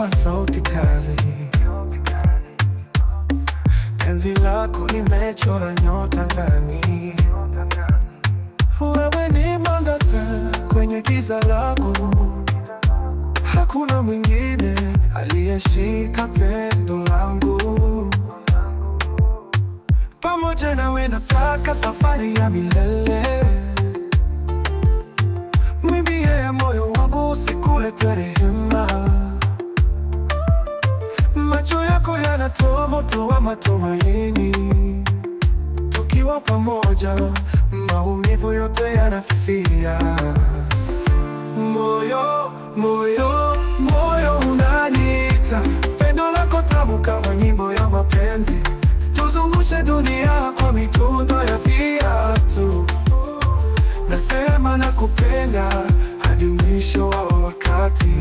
kama sauti kali. Penzi lako limechora nyota ndani. Wewe ni mwangaza kwenye giza langu. Hakuna mwingine aliyeshika pendo langu. Pamoja nawe nataka safari ya milele. Mwimbie moyo wangu usikulete rehema. Macho yako yanatoa moto wa matumaini. Tukiwa pamoja, maumivu yote yanafifia. Moyo, moyo, moyo unaniita. Pendo lako tamu kama nyimbo ya mapenzi. Tuzungushe dunia kwa mitundo ya viatu. Nasema nakupenda hadi mwisho wa wakati.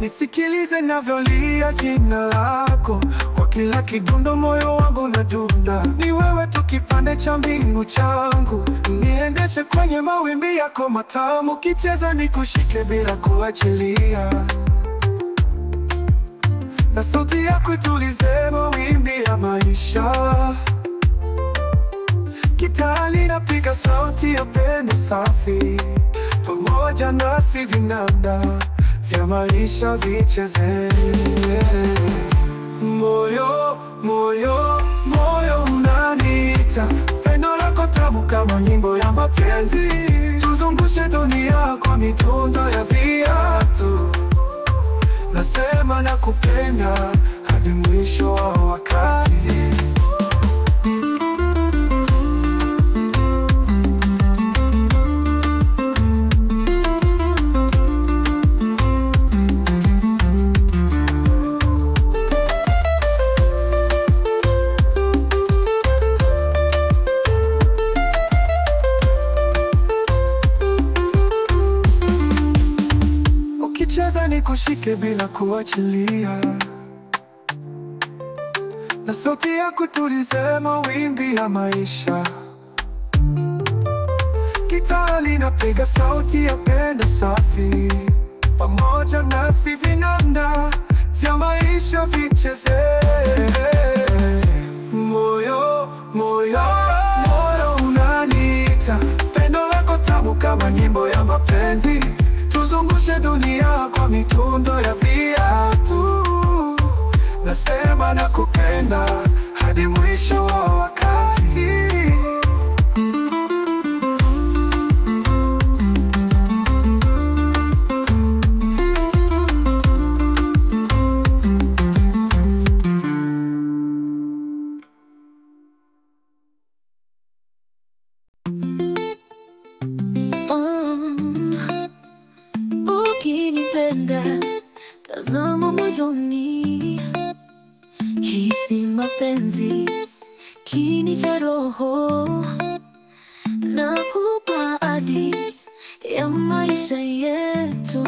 Nisikilize navyolia jina lako. Kwa kila kidundo moyo wangu unadunda. Ni wewe tu kipande cha mbingu changu. Niendeshe kwenye mawimbi yako matamu. Kicheza nikushike bila kuachilia. Na sauti yako itulize mawimbi ya maisha. Gitaa linapiga sauti ya pendo safi. Pamoja nasi vinanda vya maisha vicheze. Moyo, moyo, moyo unaniita. Pendo lako tamu kama nyimbo ya mapenzi. Tuzungushe dunia kwa mitundo ya viatu. Nasema nakupenda hadi mwisho wa wakati. Ukicheza nikushike bila kuachilia. Na sauti yako itulize mawimbi ya maisha. Gitaa linapiga sauti ya pendo safi. Pamoja nasi vinanda vya maisha vicheze. Moyo, moyo, moyo unaniita. Pendo lako tamu kama nyimbo ya mapenzi. Tuzungushe dunia kwa mitundo ya viatu. Nasema nakupenda hadi mwisho wa wakati. Ukinipenda tazama moyoni. Hisi mapenzi kini cha roho. Nakupa ahadi ya maisha yetu.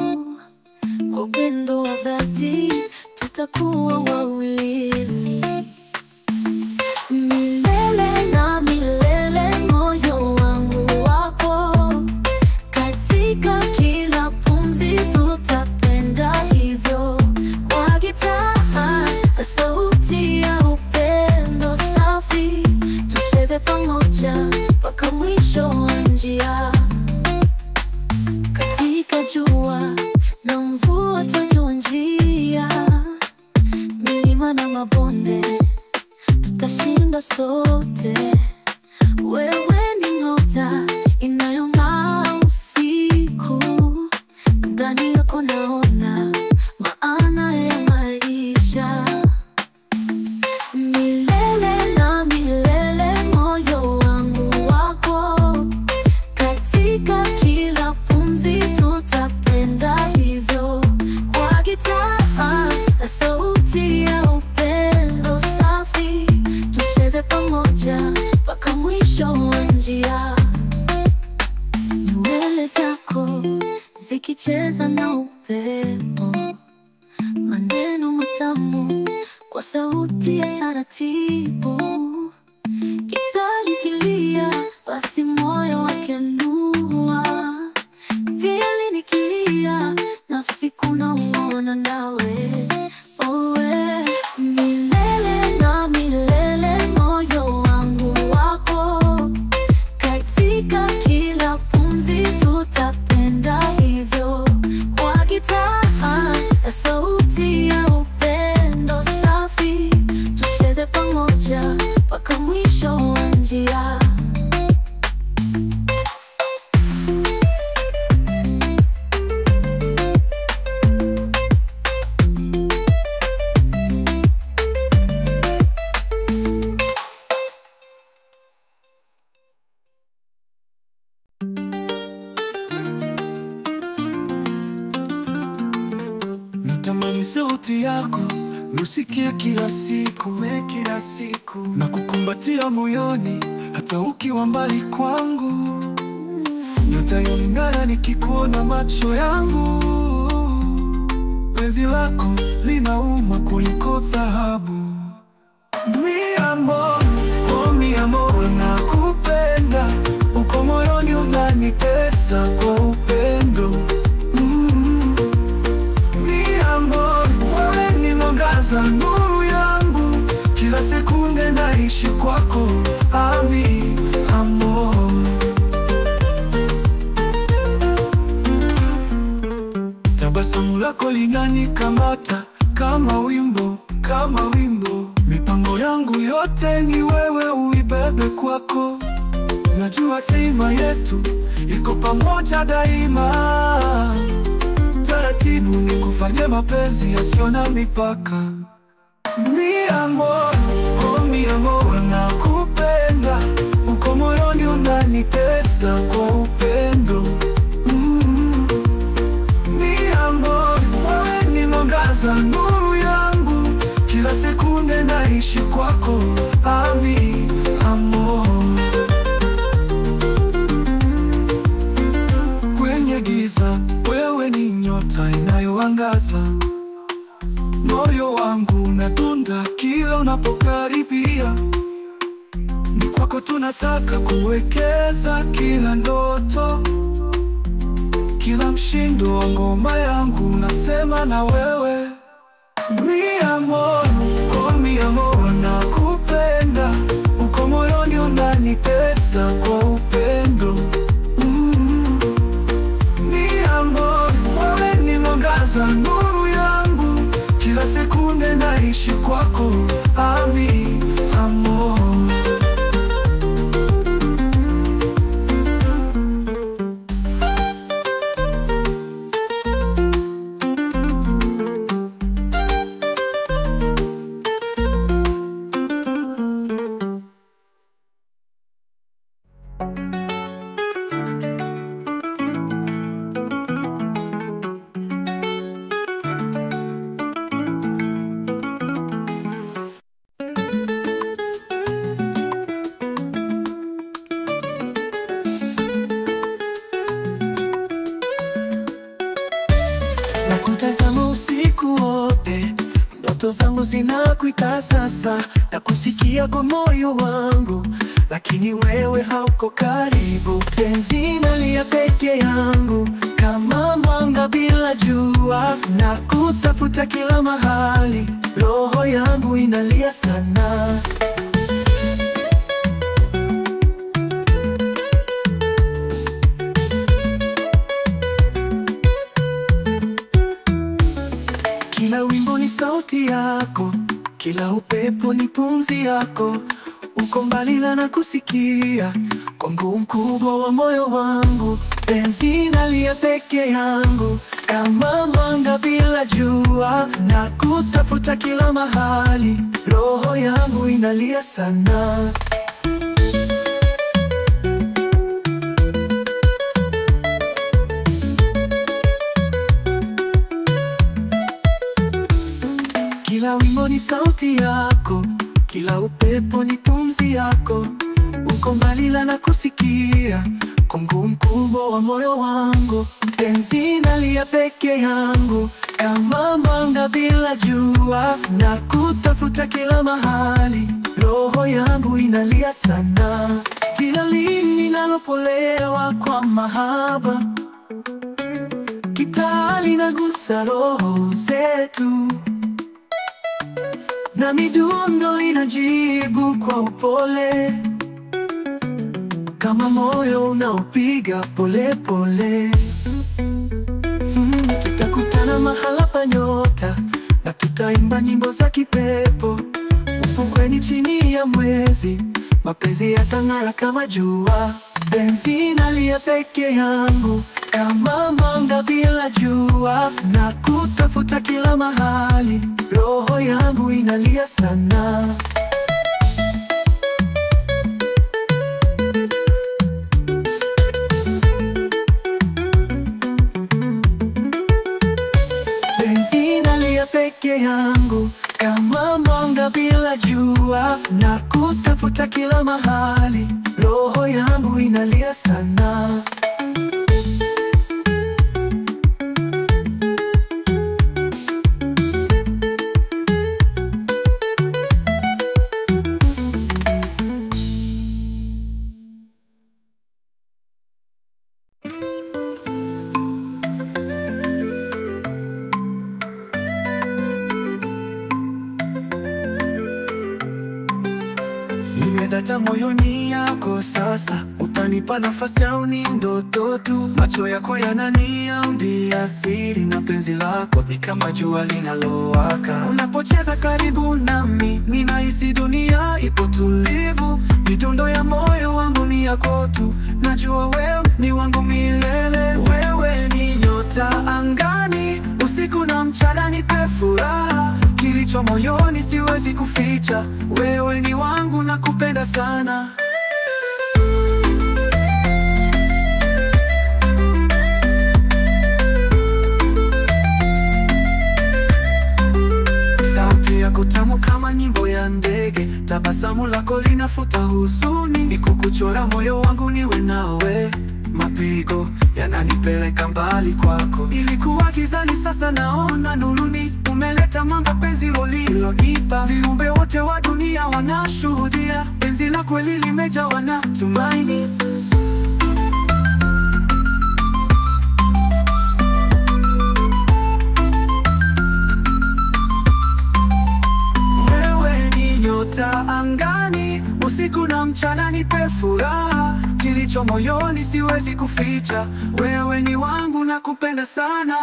Kwa upendo wa dhati tutakuwa wawili. Milele na milele moyo wangu wako. Katika kila pumzi tutapenda hivyo. Kwa gitaa na sauti ya upendo safi. Tucheze pamoja mpaka mwisho wa njia. Katika jua na mvua twajua njia. Milima na mabonde tutashinda sote. Wewe ni nyota inayong'aa usiku. Ndani yako naona maana ya maisha. Milele na milele moyo wangu wako. Katika kila pumzi tutapenda hivyo. Kwa gitaa na sauti ya upendo safi. Tucheze pamoja mpaka mwisho wa njia. Nywele zako zikicheza na upepo. Maneno matamu kwa sauti ya taratibu. Gitaa likilia basi moyo wakenua. Vile nikilia nafsi kunaona nawe. natamani sauti yako nusikie kila siku, na kukumbatia moyoni hata ukiwa mbali kwangu. Nyota yoning'ara nikikuona macho yangu, penzi lako linauma kuliko dhahabu. Mi amor, oh mi amor, nakupenda, uko moyoni unanitesa kwa upendo. Mi amor, wewe ni mwangaza, nuru yangu, kila sekunde naishi kwako. Ami amor, tabasamu lako linanikamata kama wimbo, kama wimbo. Mipango yangu yote ni wewe uibebe kwako. Najua tima yetu iko pamoja daima. Taratibu nikufanye mapenzi yasiyo na mipaka. Mi amor, oh mi amor, nakupenda, uko moyoni unanitesa kwa upendo. Mi amor, wewe ni mwangaza, nuru yangu, kila sekunde naishi kwako. Ami amor, kwenye giza wewe ni nyota inayoangaza. Moyo wangu unadunda kila unapokaribia. Ni kwako tunataka kuwekeza kila ndoto. Kila mshindo wa ngoma yangu nasema na wewe. Mi amor, oh mi amor, nakupenda, uko moyoni unanitesa kwa upendo. Mi amor, wewe ni mwangaza, nuru yangu, kila sekunde naishi kwako. Ami amor, nakutazama usiku wote, ndoto zangu zinakuita sasa, na kusikia kwa moyo wangu, lakini wewe hauko karibu. Penzi nalia peke yangu kama mwanga bila jua, na kutafuta kila mahali, roho yangu inalia sana. Kila wimbo ni sauti yako, kila upepo ni pumzi yako. Uko mbali na kusikia kwangu mkubwa wa moyo wangu. Penzi nalia peke yangu kama mwanga bila jua, na kutafuta kila mahali, roho yangu inalia sana. Kila wimbo ni sauti yako, kila upepo ni pumzi yako. Uko mbali na kusikia kwangu mkubwa wa moyo wangu. Penzi nalia peke yangu kama mwanga bila jua, na kutafuta kila mahali, roho yangu inalia sana. Kila lini nalopolewa kwa mahaba, gitaa linagusa roho zetu, na midundo inajibu kwa upole, kama moyo unaopiga pole pole. Tutakutana mahala pa nyota, na tutaimba nyimbo za kipepo. Ufukweni chini ya mwezi, mapenzi yatang'ara kama jua. Penzi nalia peke yangu kama mwanga bila jua, na kutafuta kila mahali, roho yangu inalia sana. Penzi nalia yangu inalia sana. Nimedata moyoni yako sasa, utanipa nafasi au ni ndoto tu? Macho yako yananiambia siri, na penzi lako ni kama jua linalowaka. Unapocheza karibu nami, ninahisi dunia ipo tulivu. Midundo ya moyo wangu ni yako tu, najua wewe ni wangu milele. Wewe ni nyota angani, usiku na mchana nipe furaha. Kilicho moyoni siwezi kuficha, wewe ni wangu na kupenda sana. Sauti yako tamu kama nyimbo ya ndege, tabasamu lako linafuta huzuni. Nikukuchora moyo wangu niwe nawe, mapigo yananipeleka mbali kwako. Ilikuwa gizani, sasa naona nuruni. Umeleta mwanga, penzi ulilonipa. Viumbe wote wa dunia wanashuhudia, penzi la kweli limejawa na tumaini. Wewe ni nyota angani, usiku na mchana nipe furaha. Kilicho moyoni siwezi kuficha, wewe ni wangu na kupenda sana.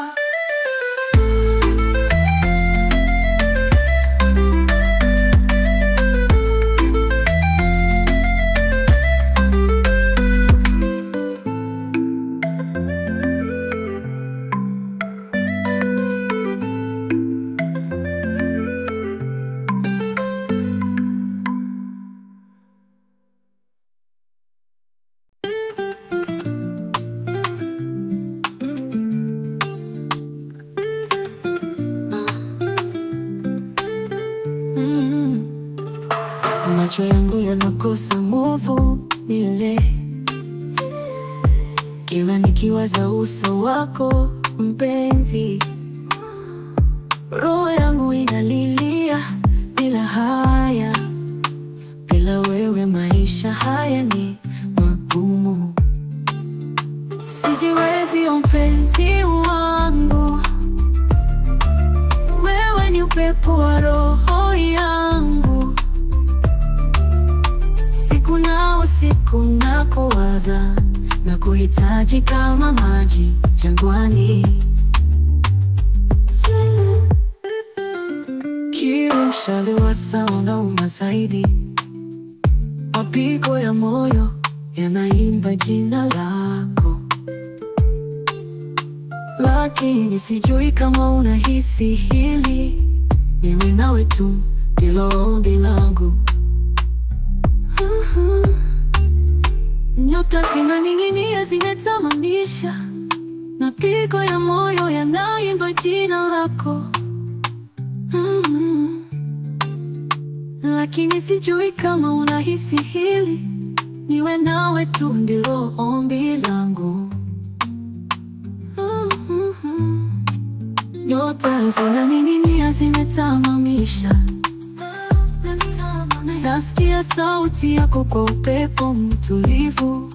Macho yangu yanakosa nguvu ile, kila nikiwaza uso wako mpenzi. Roho yangu inalilia bila haya, bila wewe maisha haya ni magumu. Sijiwezi mpenzi wangu, wewe ni upepo wa roho yangu. Siku nakuwaza na kuhitaji kama maji jangwani. Kila mshale wa saa unauma zaidi, mapigo ya moyo yanaimba jina lako. Lakini sijui kama unahisi hili, niwe nawe tu ndilo ombi langu. Nyota zinaning'inia zimetamamisha, mapigo ya moyo yanaimba jina lako. Lakini sijui kama unahisi hili, niwe nawe tu ndilo ombi langu. Nyota zinaning'inia zimetamamisha, nasikia sauti yako kwa upepo mtulivu.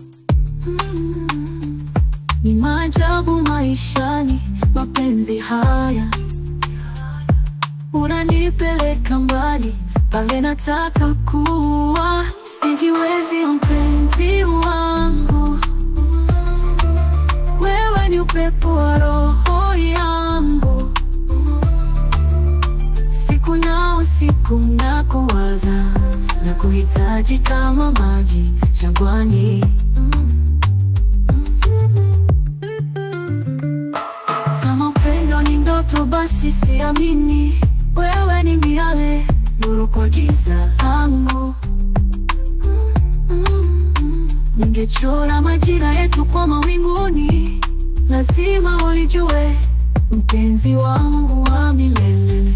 Ni maajabu maishani, mapenzi haya. Unanipeleka mbali pale nataka kuwa. Sijiwezi mpenzi wangu, wewe ni upepo wa roho yangu. Siku na usiku nakuwaza na kuhitaji kama maji jangwani. Kama upendo ni ndoto basi siamini, wewe ni miale, nuru kwa giza langu. Ningechora majira yetu kwa mawinguni, lazima ulijue, mpenzi wangu wa milele.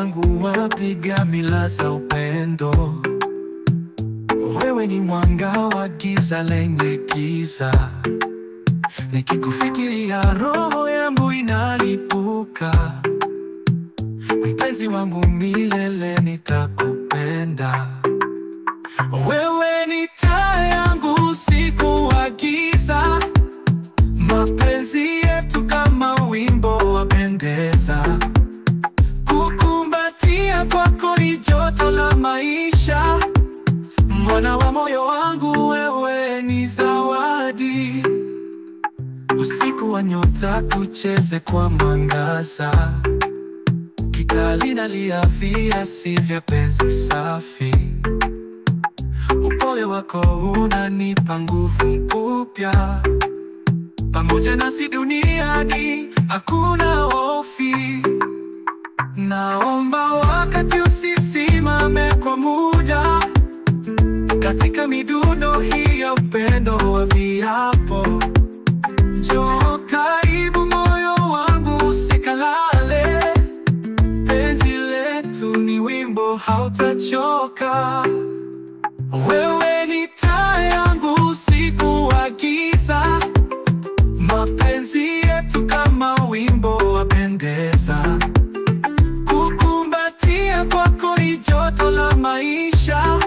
wangu wapiga mila za upendo. Wewe ni mwanga wa giza lenye giza. Nikikufikiria roho yangu inalipuka. Mpenzi wangu milele nitakupenda. Wewe ni taa yangu usiku wa giza. Mapenzi yetu kama wimbo wapendeza. Kukumbatia kwako ni joto la maisha. Mwana wa moyo wangu, wewe ni zawadi. Usiku wa nyota tucheze kwa mwangaza. Gitaa linalia viasi vya penzi safi. Upole wako unanipa nguvu mpya. Pamoja nasi duniani hakuna hofu. Naomba wakati usisimame kwa muda. Katika midundo hii ya upendo wa viapo. Njoo karibu moyo wangu usikalale. Penzi letu ni wimbo hautachoka. Wewe ni taa yangu usiku wa giza. Mapenzi yetu kama wimbo wapendeza. Kukumbatia kwako ni joto la maisha.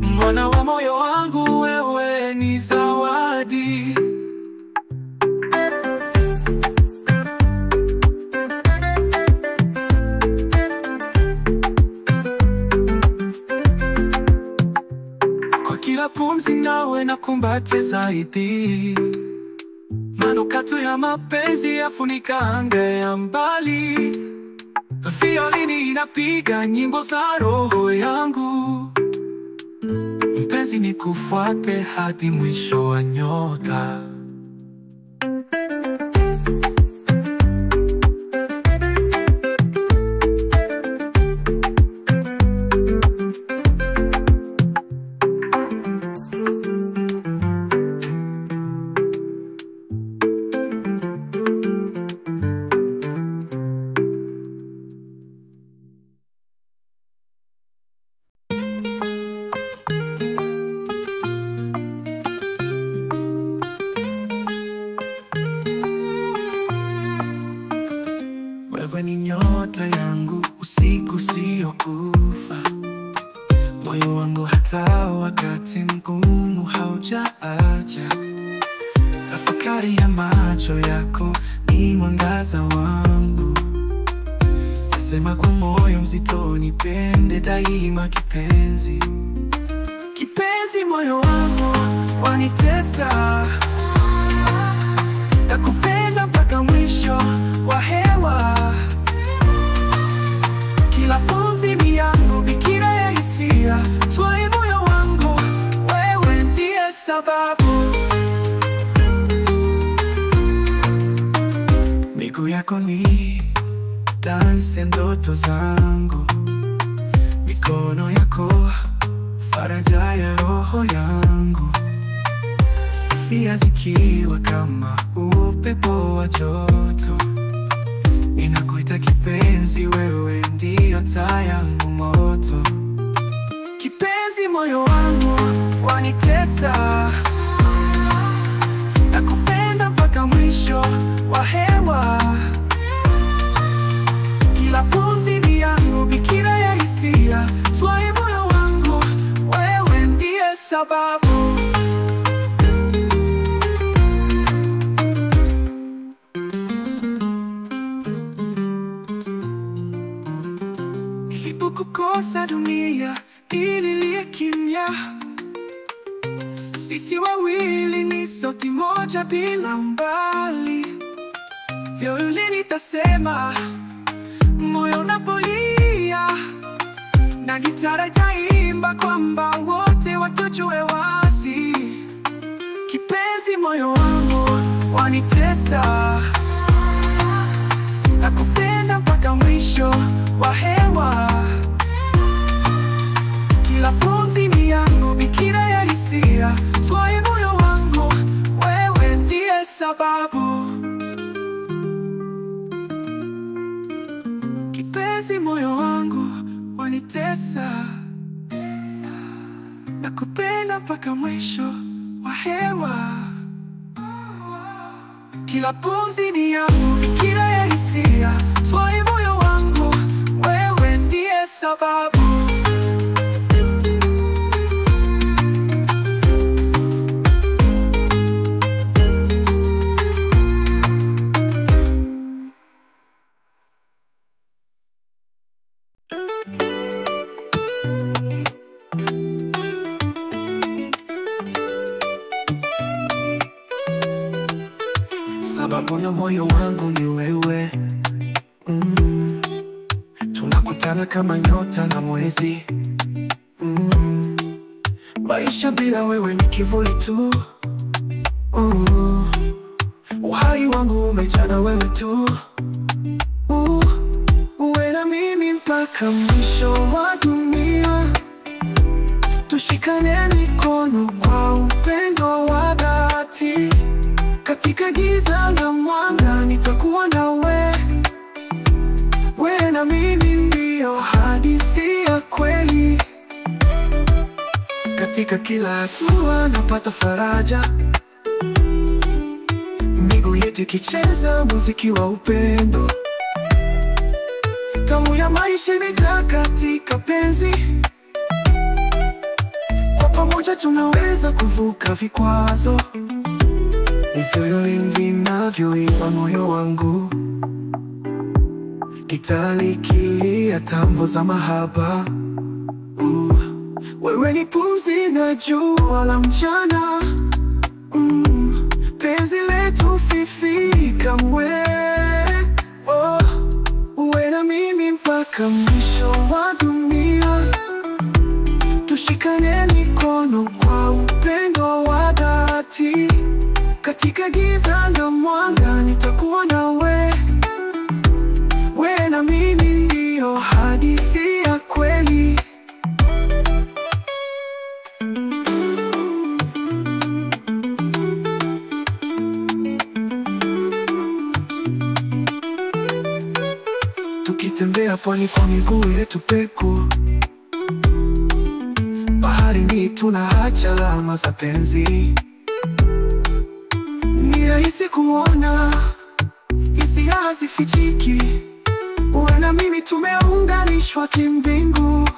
Mwana wa moyo wangu, wewe ni zawadi. Kwa kila pumzi nawe nakumbatia zaidi. Manukato ya mapenzi yafunika anga ya mbali. Violini inapiga nyimbo za roho yangu. Mpenzi nikufuate hadi mwisho wa nyota. Wewe ni nyota yangu usiku usiokufa. Moyo wangu hata wakati mgumu haujaacha. Tafakari ya macho yako ni mwangaza wangu. Nasema kwa moyo mzito nipende daima kipenzi. Kipenzi moyo wangu wanitesa. Nakupenda mpaka mwisho wa hewa. Kila pumzi ni yangu, bikira ya hisia. Twai moyo wangu, wewe ndiye sababu. Miguu yako ni dansi ya ndoto zangu. Mikono yako faraja ya roho yangu. Hisia zikiwa kama upepo wa joto. Ninakuita kipenzi, wewe ndiyo taa yangu moto. Kipenzi moyo wangu wanitesa. Nakupenda mpaka mwisho wa hewa. Kila pumzi ni yangu, bikira ya hisia. Twai moyo wangu, wewe ndiye sababu. Nilipokukosa dunia ililia kimya. Sisi wawili ni sauti moja bila umbali. Violini itasema, moyo unapolia. Na gitara itaimba kwamba wote watujue wazi. Kipenzi moyo wangu wanitesa. Nakupenda mpaka mwisho wa hewa. Kila pumzi ni yangu, bikira ya hisia. Twai moyo wangu, wewe ndiye sababu. mapenzi moyo wangu wanitesa, nakupenda mpaka mwisho wa hewa. Kila pumzi ni yangu, kila ya hisia, twai moyo wangu, wewe ndiye sababu. Sababu ya moyo wangu ni wewe. Tunakutana kama nyota na mwezi. Maisha bila wewe ni kivuli tu. Uhai wangu umejaa na wewe tu. Uwe na mimi mpaka mwisho wa dunia. Tushikane mikono kwa upendo wa dhati. Katika giza na mwanga nitakuwa nawe. Wewe na mimi ndio hadithi ya kweli. Katika kila hatua napata faraja. Miguu yetu ikicheza muziki wa upendo. Tamu ya maisha imejaa katika penzi. Kwa pamoja tunaweza kuvuka vikwazo. Violin vinavyoimba moyo wangu, gitaa likilia tambo za mahaba. Wewe ni pumzi na jua la mchana. Penzi letu fifika mwe. Uwe na mimi mpaka mwisho wa dunia. Tushikane mikono kwa upendo wa dhati. Katika giza na mwanga nitakuwa nawe. Wewe na mimi ndio hadithi ya kweli. Tukitembea pwani kwa miguu yetu peku. Baharini tunaacha alama za penzi. Ni rahisi kuona, hisia hazifichiki. Wewe na mimi tumeunganishwa kimbingu.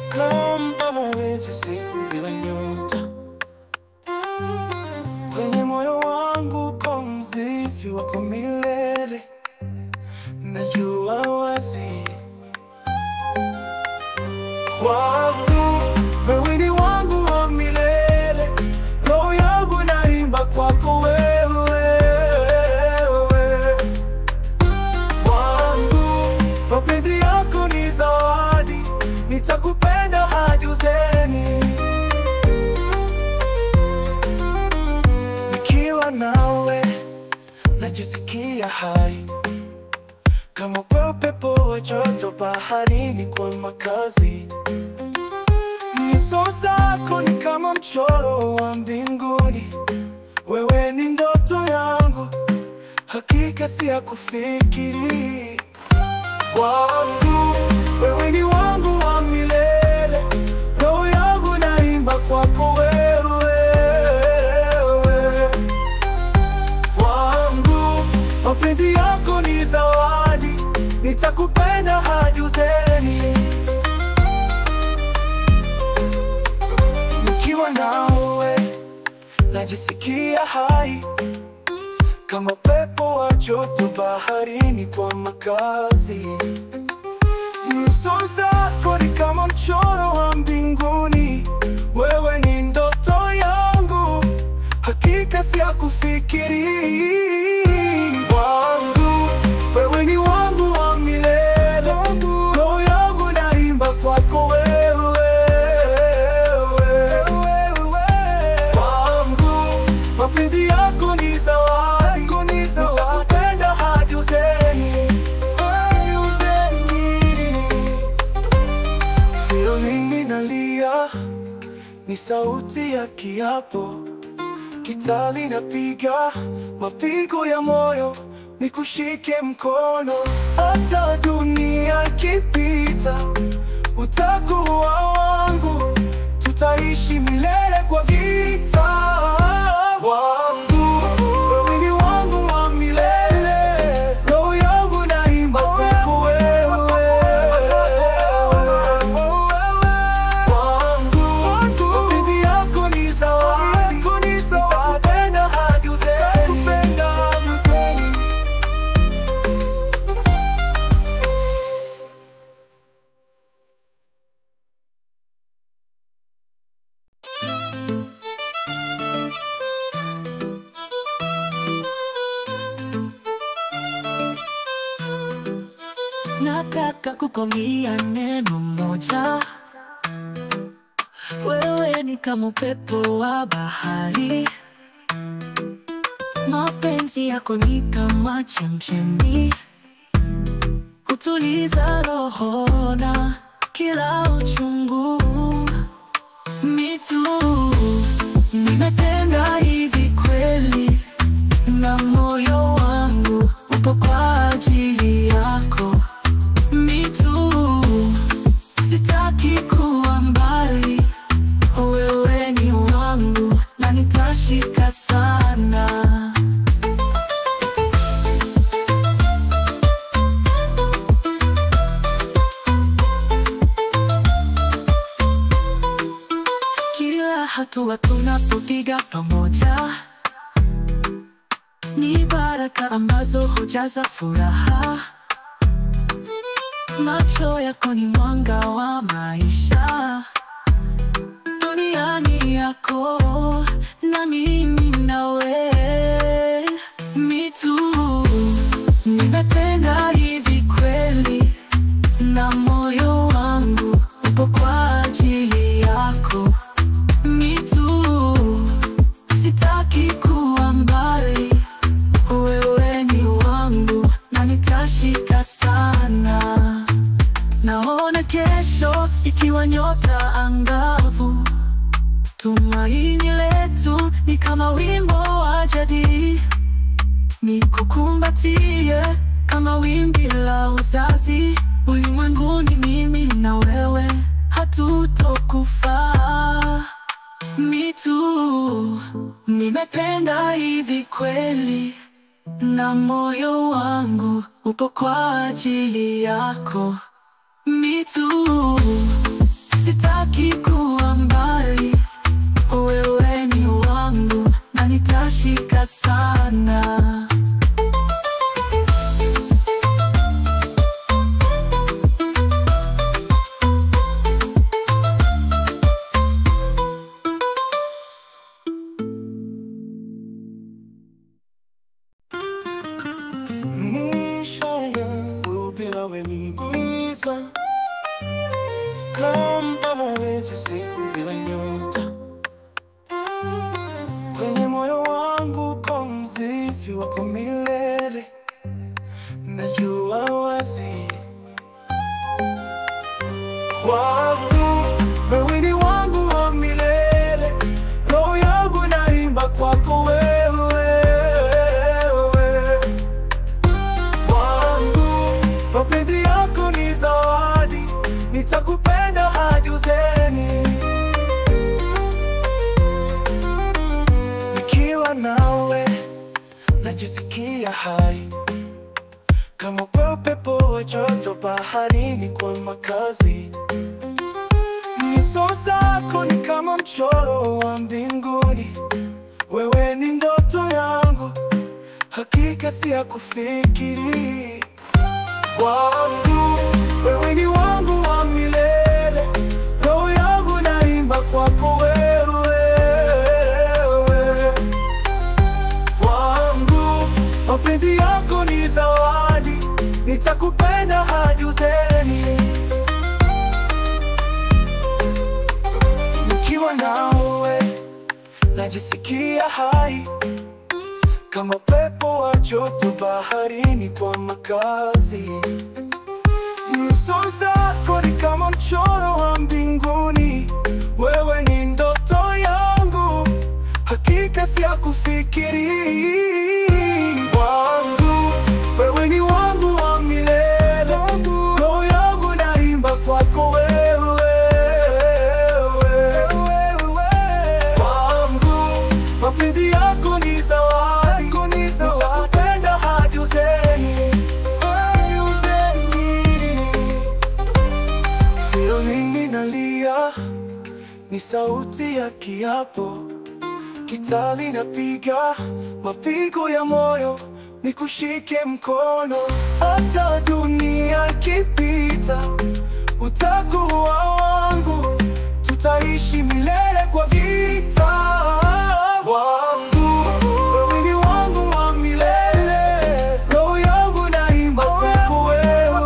Kama mawete siku bila nyota. Kwenye moyo wangu kwa mzizi wako milele. Najua wazi wangu, wewe ni wangu wa milele. Roho yangu naimba kwako wewe. Wangu, mapenzi yako ni zawadi. Nitakupenda hadi uzeni. Nikiwa nawe najisikia hai. Kama upepo wa joto baharini kwa makazi. Nyuso zako ni kama mchoro wa mbinguni. Wewe ni ndoto yangu, hakika si ya kufikiri. Wangu, wewe ni wangu wa milele. Roho yangu naimba kwako wewe. Wangu, mapenzi yako ni zawadi. Nitakupenda hadi uzeni. Nikiwa nawe najisikia hai. Kama upepo wa joto baharini kwa makazi. Nyuso zako ni kama mchoro wa mbinguni. Wewe ni ndoto yangu, hakika si ya kufikiri. Wangu, wewe ni sauti ya kiapo. Gitaa linapiga mapigo ya moyo, nikushike mkono. Hata dunia ikipita, utakuwa wangu. Tutaishi milele kwa vita wangu. Wewe ni wangu wa milele, roho yangu naimba kwako wewe. Mapenzi yako ni zawadi, nitakupenda hadi uzeni. Nataka kukwambia neno moja. Wewe ni kama upepo wa bahari, mapenzi yako ni kama chemchemi, kutuliza roho na kila uchungu. Mitu, nimependa hivi kweli, na moyo wangu upo kwa ajili yako. Sitaki kuwa mbali, wewe ni wangu na nitashika sana. Kila hatua tunapopiga pamoja ni baraka ambazo hujaza furaha. Macho yako ni mwanga wa maisha, duniani yako na mimi nawe. Mitu, nimependa hivi kweli, na moyo wangu upo kwa ajili yako. Mitu, sitaki kuwa mbali, wewe ni wangu na nitashika sana. Naona kesho ikiwa nyota angavu, tumaini letu ni kama wimbo wa jadi. Nikukumbatie kama wimbi la uzazi, ulimwenguni mimi na wewe hatutokufa. Mitu, nimependa hivi kweli, na moyo wangu upo kwa ajili yako. Mitu, sitaki kuwa mbali, wewe ni wangu na nitashika sana. Kwenye moyo wangu kwa mzizi wako milele, najua wazi wangu. Wewe ni wangu wa milele, roho yangu naimba kwako wewe. Wangu, mapenzi yako ni zawadi, nitakupenda hadi uzeni. Nikiwa nawe najisikia hai, kama upepo wa joto baharini kwa makazi. Nyuso zako ni kama mchoro wa mbinguni, wewe ni ndoto yangu, hakika si ya kufikiri. Wangu, wewe ni wangu wa milele, roho yangu naimba kwako wewe. Wangu, mapenzi yako ni zawadi, nitakupenda hadi uzeni. Nikiwa nawe najisikia hai, kama upepo wa joto baharini kwa makazi. Nyuso zako ni kama mchoro wa mbinguni, wewe ni ndoto sifikiri. Wangu, wewe ni wangu wa milele, roho yangu naimba kwako wewe. Wangu, mapenzi yako ni zawadi, nitakupenda hadi uzeni. Violini inalia, ni sauti ya kiapo. Gitaa linapiga mapigo ya moyo, nikushike mkono. Hata dunia ikipita, utakuwa wangu, tutaishi milele kwa vita. Wangu, wewe ni wangu wa milele, roho yangu naimba kwako wewe.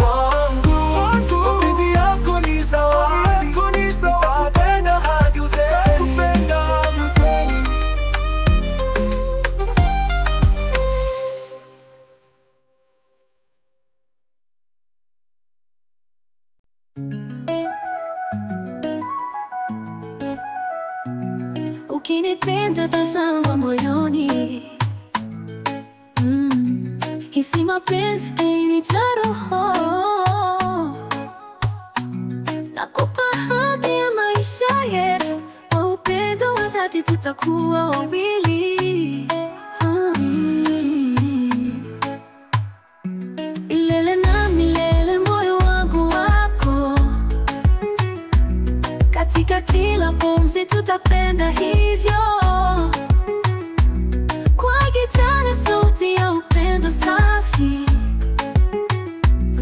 Wangu, mapenzi yako ni zawadi, nitakupenda hadi uzeni. Ukinipenda tazama moyoni, hisi mapenzi kinijaa roho. Nakupa ahadi ya maisha yetu, kwa upendo wa dhati tutakuwa wawili. Milele na milele moyo wangu wako, katika kila pumzi tutapenda hivyo. Kwa gitaa na sauti ya upendo safi,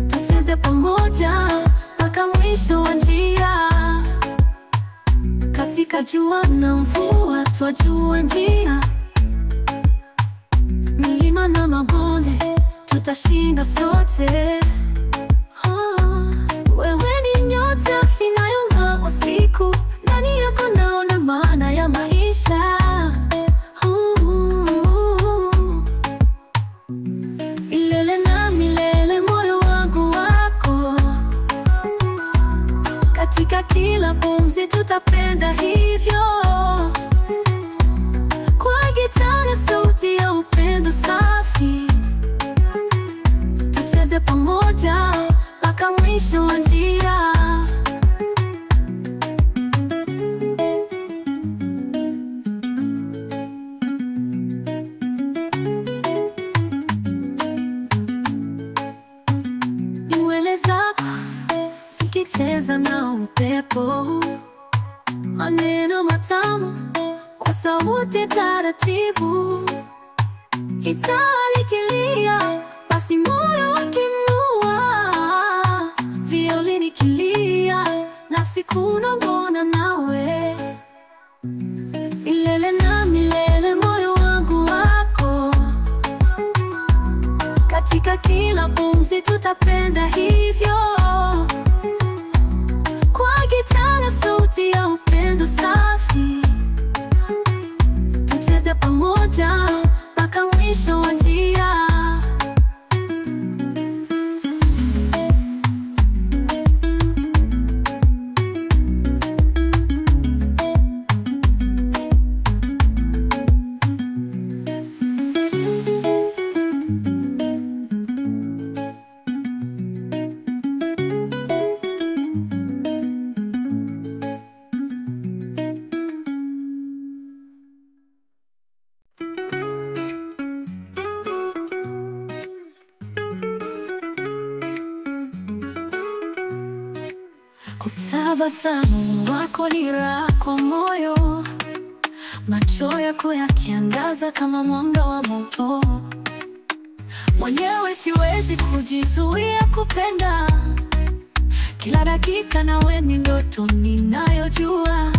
tucheze pamoja mpaka mwisho wa njia. Katika jua na mvua twajua njia, milima na mabonde tutashinda sote. Wewe ni nyota inayong'aa usiku, ndani yako naona maana ya maisha. Milele na milele moyo wangu wako, katika kila pumzi tutapenda hivyo. Kwa gitaa na sauti ya upendo safi, tucheze pamoja mpaka mwisho wa njia. Nywele zako zikicheza na upepo, maneno matamu kwa sauti taratibu. Gitaa likilia, basi moyo wakinua. Violini kilia, nafsi kunong'ona nawe. Milele na milele moyo wangu wako, katika kila pumzi tutapenda hivyo. Kwa gitaa na sauti ya upendo safi, tucheze pamoja mpaka mwisho wa njia. Kutabasamu wako ni raha kwa moyo, macho yako yakiangaza kama mwanga wa moto. Mwenyewe siwezi kujizuia kupenda, kila dakika nawe ni ndoto ninayojua.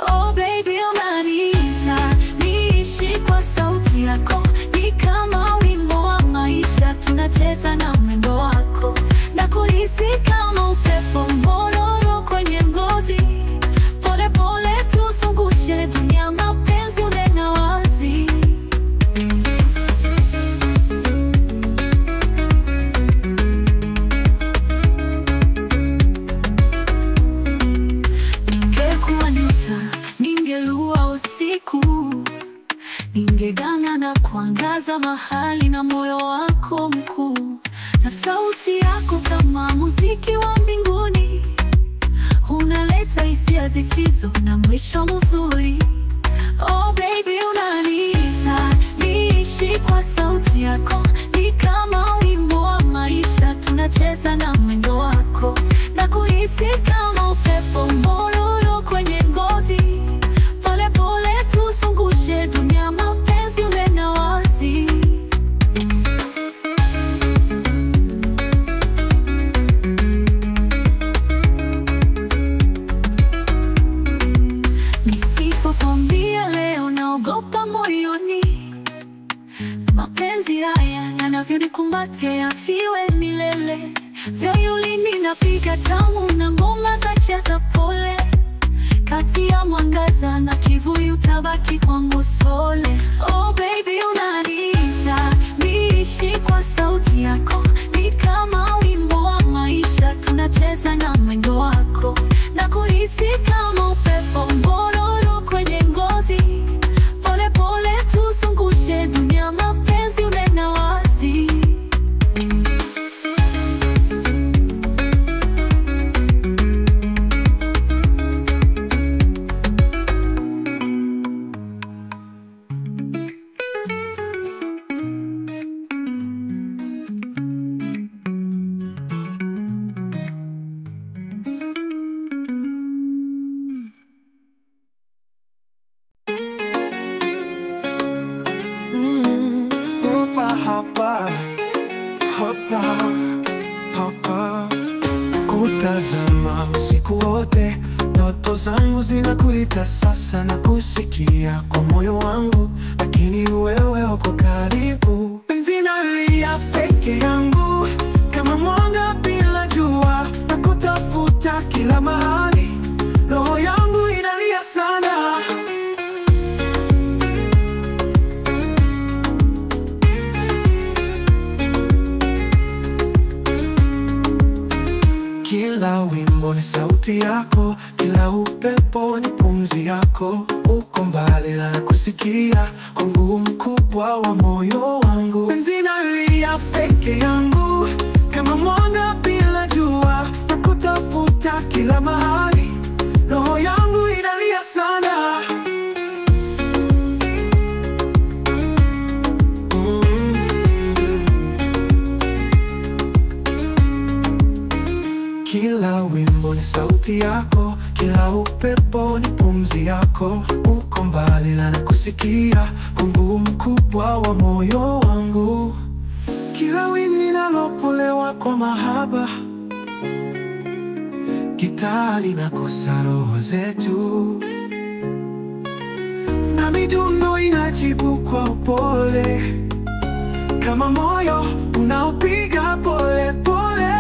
Oh baby unaniita niishi kwa sauti yako, ni kama wimbo wa maisha, tunacheza na mwendo wako. Na kuhisi kama upepo mororo kwenye ngozi, pole pole tuzungushe dunia, mapenzi unena wazi. Ningekuwa nyota upendo wako mkuu, na sauti yako kama muziki wa mbinguni, unaleta hisia zisizo na mwisho mzuri. Oh baby, unaniita niishi kwa sauti yako, ni kama wimbo wa maisha, tunacheza na mwendo wako na kuhisi kama upepo mororo kwenye ngozi. Pole pole tuzungushe dunia, mapenzi unena wazi. Nisipokwambia leo naogopa moyoni, mapenzi haya yanavyonikumbatia yafiwe milele. Violini napiga tamu na ngoma za cheza pole, kati ya mwangaza na kivuli utabaki kwangu sole. Oh baby, unaniita niishi kwa sauti yako, ni kama wimbo wa maisha, tunacheza na mwendo wako na kuhisi kama upepo mororo kwenye ngozi. Pole pole tuzungushe dunia, mapenzi unena wazi. Hapa, hapa, hapa, kutazama usiku wote, ndoto zangu zinakuita sasa, na kusikia kwa moyo wangu, lakini wewe uko karibu. Penzi nalia peke yangu kama mwanga bila jua, na kutafuta kila mahali, roho yangu inalia sana. Kila wimbo ni sauti yako, kila upepo ni pumzi yako. Uko mbali na kusikia kwa nguvu mkubwa wa moyo wangu. Penzi nalia peke yangu kama mwanga bila jua, na kutafuta kila mahali, roho yangu inalia sana. Kila wimbo ni sauti yako, kila upepo ni pumzi yako. Uko mbali na kusikia kwa nguvu mkubwa wa moyo wangu. Kila wimbo nalopolewa kwa mahaba, gitaa linagusa roho zetu, na midundo inajibu kwa upole, kama moyo unaopiga pole pole.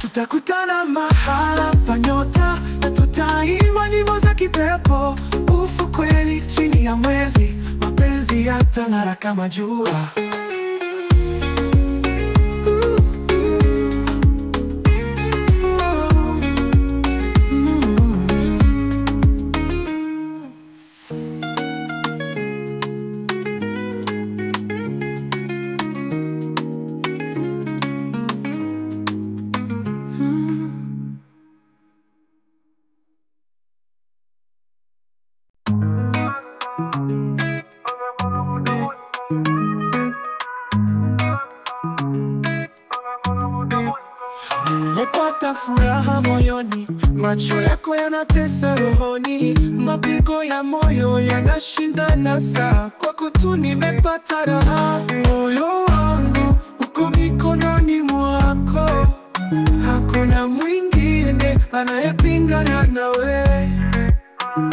Tutakutana mahala pa nyota, na tutaimba nyimbo za kipepo. Ufukweni chini ya mwezi, mapenzi yatang'ara kama jua. Nimepata furaha moyoni, macho yako yanatesa rohoni, mapigo ya moyo yanashindana saa, kwako tu nimepata raha. Moyo wangu uko mikononi mwako, hakuna mwingine anayepingana nawe.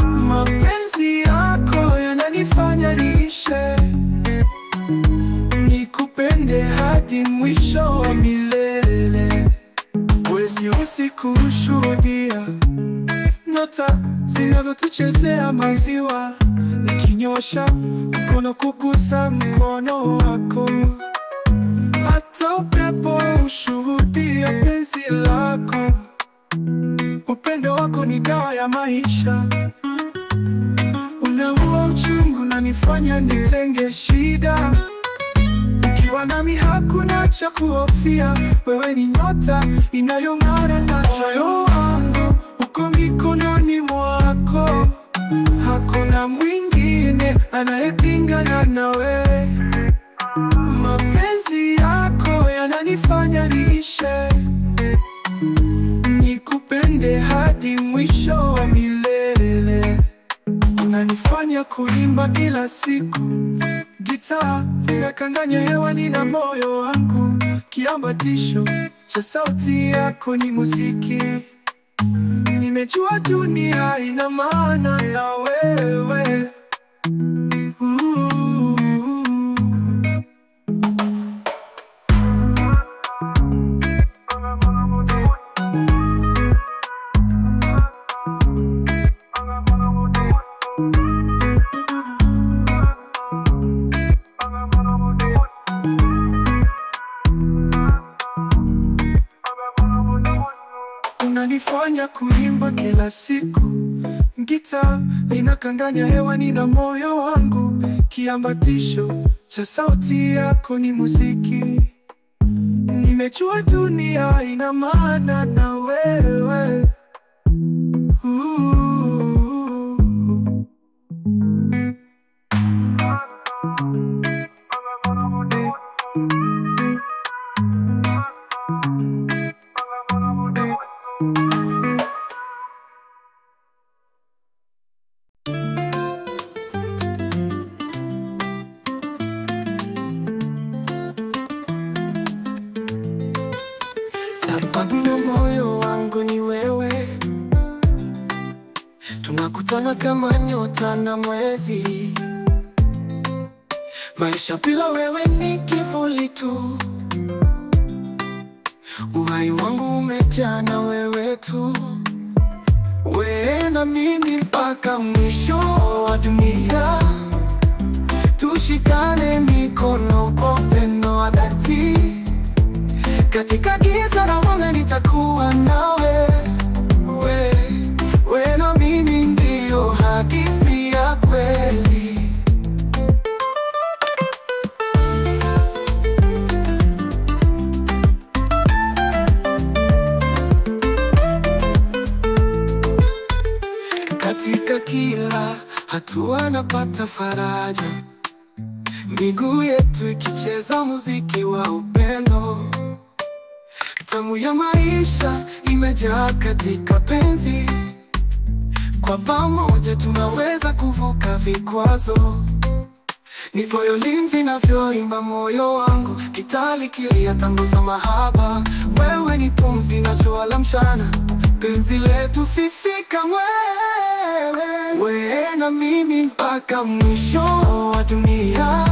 Mapenzi yako yananifanya niishe, nikupende hadi mwisho wa milele. Mwezi usiku ushuhudia nyota zinavyotuchezea maziwa, nikinyosha mkono kugusa mkono wako. Hata upepo ushuhudia penzi lako, upendo wako ni dawa ya maisha. Unaua uchungu na nifanya nitenge shida, ukiwa nami hakuna cha kuhofia. Wewe ni nyota inayong'ara na moyo wangu uko mikononi mwako. Hakuna mwingine anayepingana nawe. Mapenzi yako yananifanya niishe, nikupende hadi mwisho wa milele. Unanifanya kuimba kila siku, gitaa linakanganya hewani na moyo wangu. Kiambatisho cha sauti yako ni muziki. Nimejua dunia ina maana na wewe. Unanifanya kuimba kila siku, gitaa linakanganya hewani na moyo wangu. Kiambatisho cha sauti yako ni muziki. Nimejua dunia ina maana na wewe. Sababu na moyo wangu ni wewe, tunakutana kama nyota na mwezi. Maisha bila wewe ni kivuli tu, uhai wangu umejaa na wewe tu. Wewe na mimi mpaka mwisho wa dunia, tushikane mikono kwa upendo wa dhati. Katika giza na mwanga nitakuwa nawe. Wewe na mimi ndio hadithi ya kweli. Katika kila hatua napata faraja, miguu yetu ikicheza muziki wa upendo. Tamu ya maisha imejaa katika penzi, kwa pamoja tunaweza kuvuka vikwazo. Ni violin vinavyoimba moyo wangu, gitaa likilia tango za mahaba. Wewe ni pumzi na jua la mchana, penzi letu fifika wewe. Wewe na mimi mpaka mwisho wa dunia,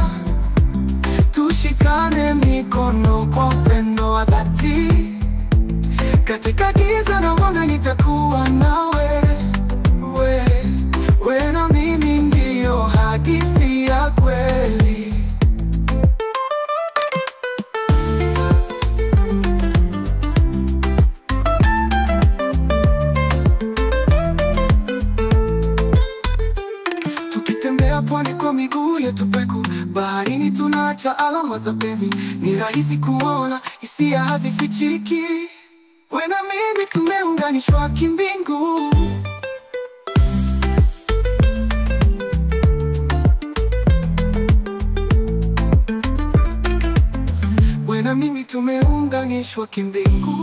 tushikane mikono kwa upendo wa dhati. Katika giza na mwanga nitakuwa nawe. Wewe na mimi ndio hadithi ya kweli. Tukitembea pwani kwa miguu yetu peku, baharini tunaacha alama za penzi. Ni rahisi kuona, hisia hazifichiki. Wewe na mimi tumeunganishwa kimbingu. Wewe na mimi tumeunganishwa kimbingu.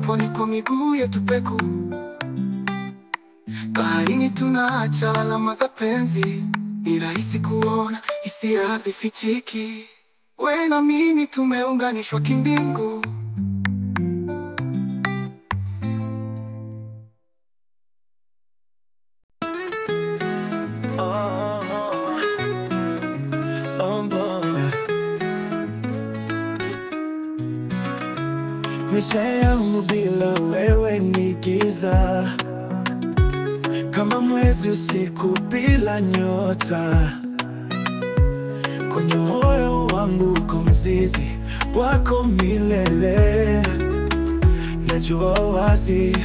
Pwani kwa miguu yetu peku, baharini tunaacha alama za penzi. Ni rahisi kuona, hisia hazifichiki. Wewe na mimi tumeunganishwa kimbingu. Maisha yangu bila wewe ni giza, kama mwezi usiku bila nyota. kwenye moyo wangu uko mzizi wako milele. Najua wazi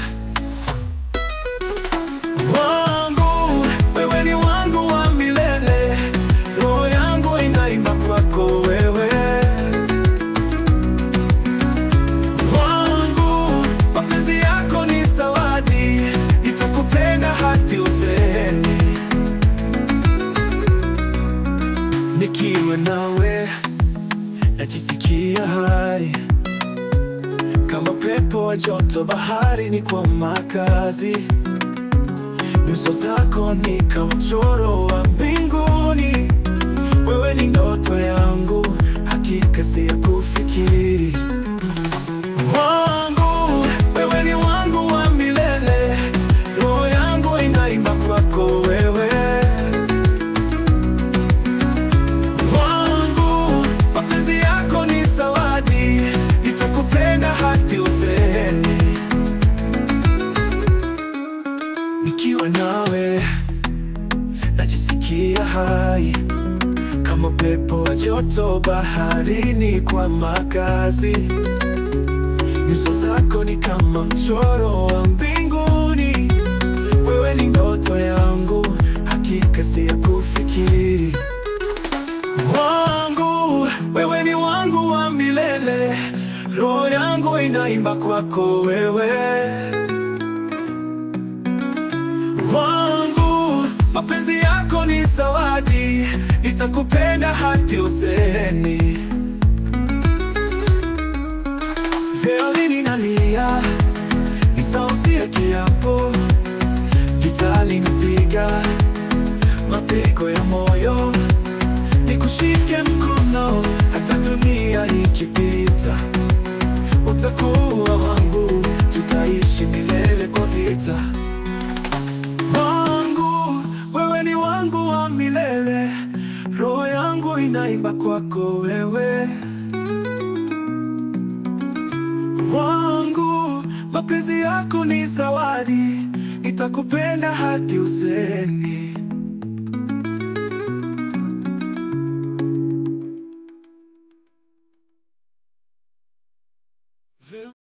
wangu, wewe ni wangu wa milele. Roho yangu inaimba kwako wewe. Wangu, mapenzi yako ni zawadi, nitakupenda hadi uzeeni. Nikiwa nawe najisikia hai, kama pepo wa joto baharini kwa makazi. Nyuso zako ni kama mchoro wa mbinguni. Wewe ni ndoto yangu, hakika si ya kufikiri. Wangu, wewe ni wangu wa milele. Roho yangu inaimba kwako wewe. Wangu, mapenzi yako ni zawadi, nitakupenda hadi uzeeni. Nikiwa nawe najisikia hai, kama pepo wa joto baharini kwa makazi. Nyuso zako ni kama mchoro wa mbinguni. Wewe ni ndoto yangu, hakika si ya kufikiri. Wangu, wewe ni wangu wa milele. Roho yangu inaimba kwako wewe. Wangu, mapenzi yako ni zawadi, nitakupenda hadi uzeeni. Violini inalia, ni sauti ya kiapo. Gitaa linapiga mapigo ya moyo. Nikushike mkono hata dunia ikipita. Utakuwa wangu, tutaishi milele kwa vita. Wangu, wewe ni wangu wa milele. Roho yangu inaimba kwako wewe. Wangu, mapenzi yako ni zawadi, nitakupenda hadi uzeeni.